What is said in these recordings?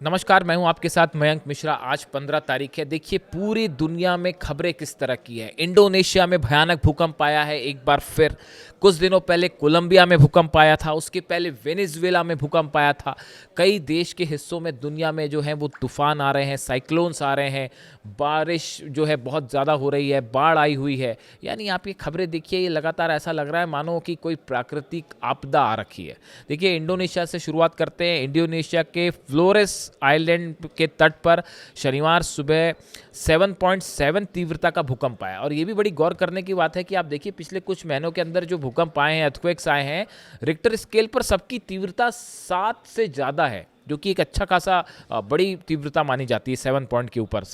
नमस्कार, मैं हूं आपके साथ मयंक मिश्रा। आज 15 तारीख है। देखिए पूरी दुनिया में खबरें किस तरह की है। इंडोनेशिया में भयानक भूकंप आया है एक बार फिर। कुछ दिनों पहले कोलंबिया में भूकंप आया था, उसके पहले वेनेजुएला में भूकंप आया था। कई देश के हिस्सों में दुनिया में जो है वो तूफान आ रहे हैं, साइक्लोन्स आ रहे हैं, बारिश जो है बहुत ज़्यादा हो रही है, बाढ़ आई हुई है। यानी आप ये खबरें देखिए, ये लगातार ऐसा लग रहा है मानो कि कोई प्राकृतिक आपदा आ रखी है। देखिए इंडोनेशिया से शुरुआत करते हैं। इंडोनेशिया के फ्लोरेस आइलैंड के तट पर शनिवार सुबह 7.7 तीव्रता का भूकंप आया। और ये भी बड़ी गौर करने की बात है कि आप देखिए पिछले कुछ महीनों के अंदर जो भूकंप आए हैं, अर्थक्वेक्स आए हैं, रिक्टर स्केल पर सबकी तीव्रता 7 से ज़्यादा है, जो कि एक अच्छा खासा बड़ी तीव्रता मानी जाती है 7 पॉइंट के ऊपर।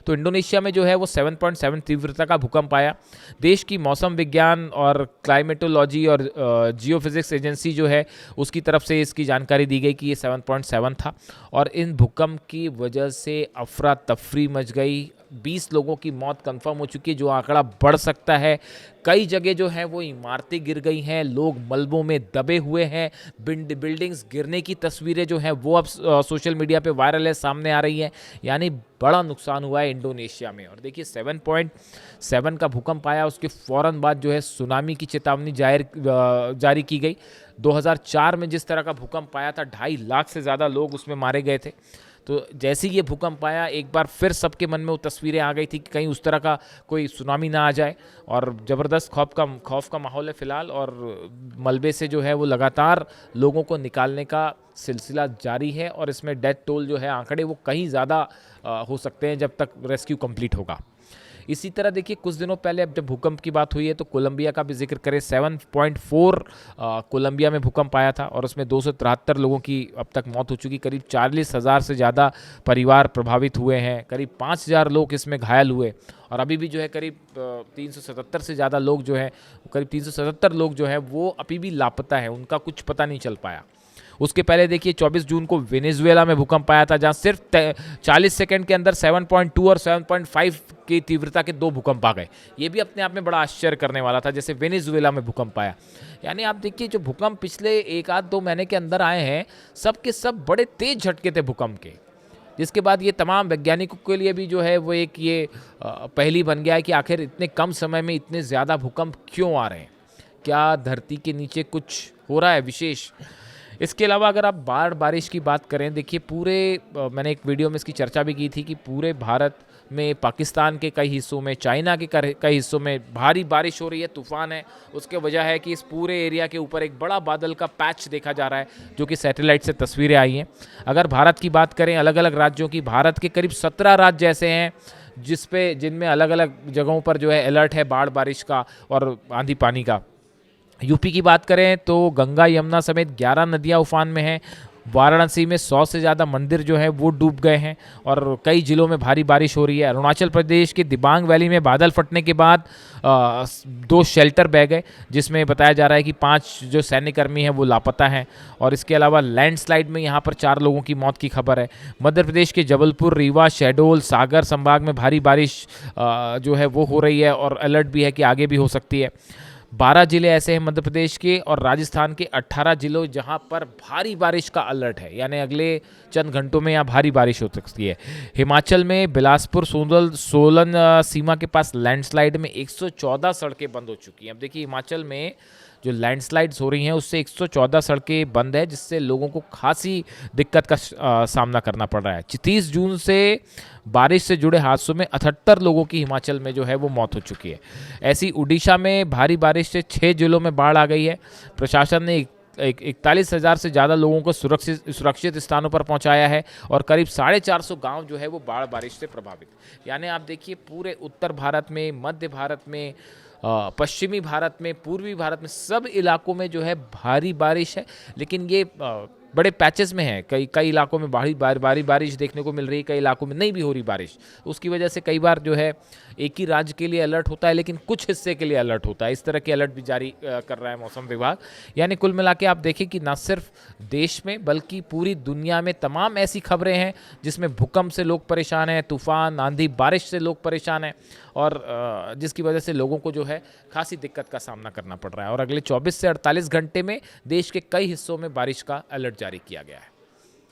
तो इंडोनेशिया में जो है वो 7.7 तीव्रता का भूकंप आया। देश की मौसम विज्ञान और क्लाइमेटोलॉजी और जियोफिजिक्स एजेंसी जो है उसकी तरफ से इसकी जानकारी दी गई कि ये 7.7 था। और इन भूकंप की वजह से अफरा तफरी मच गई। 20 लोगों की मौत कंफर्म हो चुकी है, जो आंकड़ा बढ़ सकता है। कई जगह जो है वो इमारतें गिर गई हैं, लोग मलबों में दबे हुए हैं। बिल्डिंग्स गिरने की तस्वीरें जो हैं वो अब सोशल मीडिया पे वायरल है, सामने आ रही हैं। यानी बड़ा नुकसान हुआ है इंडोनेशिया में। और देखिए 7.7 का भूकंप आया, उसके फ़ौरन बाद जो है सुनामी की चेतावनी जारी की गई। 2004 में जिस तरह का भूकंप आया था, 2.5 लाख से ज़्यादा लोग उसमें मारे गए थे। तो जैसे ही ये भूकंप आया, एक बार फिर सबके मन में वो तस्वीरें आ गई थी कि कहीं उस तरह का कोई सुनामी ना आ जाए। और ज़बरदस्त खौफ का माहौल है फ़िलहाल। और मलबे से जो है वो लगातार लोगों को निकालने का सिलसिला जारी है। और इसमें डेथ टोल जो है आंकड़े वो कहीं ज़्यादा हो सकते हैं जब तक रेस्क्यू कंप्लीट होगा। इसी तरह देखिए कुछ दिनों पहले अब जब भूकंप की बात हुई है तो कोलंबिया का भी जिक्र करें। 7.4 कोलंबिया में भूकंप आया था और उसमें 273 लोगों की अब तक मौत हो चुकी। करीब 40,000 से ज़्यादा परिवार प्रभावित हुए हैं। करीब 5,000 लोग इसमें घायल हुए। और अभी भी जो है करीब 377 से ज़्यादा लोग जो है करीब 377 लोग जो है वो अभी भी लापता है, उनका कुछ पता नहीं चल पाया। उसके पहले देखिए 24 जून को वेनेजुएला में भूकंप आया था, जहां सिर्फ 40 सेकंड के अंदर 7.2 और 7.5 की तीव्रता के 2 भूकंप आ गए। ये भी अपने आप में बड़ा आश्चर्य करने वाला था, जैसे वेनेजुएला में भूकंप आया। यानी आप देखिए जो भूकंप पिछले 1-2 महीने के अंदर आए हैं, सब के सब बड़े तेज झटके थे भूकंप के। जिसके बाद ये तमाम वैज्ञानिकों के लिए भी जो है वो एक ये पहेली बन गया है कि आखिर इतने कम समय में इतने ज़्यादा भूकंप क्यों आ रहे हैं। क्या धरती के नीचे कुछ हो रहा है विशेष? इसके अलावा अगर आप बारिश की बात करें, देखिए पूरे मैंने एक वीडियो में इसकी चर्चा भी की थी कि पूरे भारत में, पाकिस्तान के कई हिस्सों में, चाइना के कई हिस्सों में भारी बारिश हो रही है, तूफान है। उसके वजह है कि इस पूरे एरिया के ऊपर एक बड़ा बादल का पैच देखा जा रहा है, जो कि सैटेलाइट से तस्वीरें आई हैं। अगर भारत की बात करें, अलग अलग राज्यों की, भारत के करीब 17 राज्य ऐसे हैं जिनमें अलग अलग जगहों पर जो है अलर्ट है बारिश का और आंधी पानी का। यूपी की बात करें तो गंगा यमुना समेत 11 नदियां उफान में हैं। वाराणसी में 100 से ज़्यादा मंदिर जो है वो डूब गए हैं और कई जिलों में भारी बारिश हो रही है। अरुणाचल प्रदेश के दिबांग वैली में बादल फटने के बाद 2 शेल्टर बह गए, जिसमें बताया जा रहा है कि 5 जो सैन्यकर्मी हैं वो लापता हैं। और इसके अलावा लैंडस्लाइड में यहाँ पर 4 लोगों की मौत की खबर है। मध्य प्रदेश के जबलपुर, रीवा, शहडोल, सागर संभाग में भारी बारिश जो है वो हो रही है और अलर्ट भी है कि आगे भी हो सकती है। 12 जिले ऐसे हैं मध्य प्रदेश के और राजस्थान के 18 जिलों जहां पर भारी बारिश का अलर्ट है, यानी अगले चंद घंटों में यहाँ भारी बारिश हो सकती है। हिमाचल में बिलासपुर, सोलन सीमा के पास लैंडस्लाइड में 114 सड़कें बंद हो चुकी हैं। अब देखिए हिमाचल में जो लैंडस्लाइड्स हो रही हैं उससे 114 सड़कें बंद है, जिससे लोगों को खासी दिक्कत का सामना करना पड़ रहा है। 30 जून से बारिश से जुड़े हादसों में 78 लोगों की हिमाचल में जो है वो मौत हो चुकी है। ऐसी उड़ीसा में भारी बारिश से 6 जिलों में बाढ़ आ गई है। प्रशासन ने 41,000 से ज़्यादा लोगों को सुरक्षित स्थानों पर पहुंचाया है और करीब 450 गांव जो है वो बारिश से प्रभावित। यानी आप देखिए पूरे उत्तर भारत में, मध्य भारत में, पश्चिमी भारत में, पूर्वी भारत में, सब इलाकों में जो है भारी बारिश है। लेकिन ये बड़े पैचेस में है। कई इलाकों में भारी बारिश देखने को मिल रही है, कई इलाकों में नहीं भी हो रही बारिश। उसकी वजह से कई बार जो है एक ही राज्य के लिए अलर्ट होता है लेकिन कुछ हिस्से के लिए अलर्ट होता है। इस तरह के अलर्ट भी जारी कर रहा है मौसम विभाग। यानी कुल मिला के आप देखें कि न सिर्फ देश में बल्कि पूरी दुनिया में तमाम ऐसी खबरें हैं जिसमें भूकंप से लोग परेशान हैं, तूफान, आंधी, बारिश से लोग परेशान हैं और जिसकी वजह से लोगों को जो है खासी दिक्कत का सामना करना पड़ रहा है। और अगले 24 से 48 घंटे में देश के कई हिस्सों में बारिश का अलर्ट जारी किया गया है।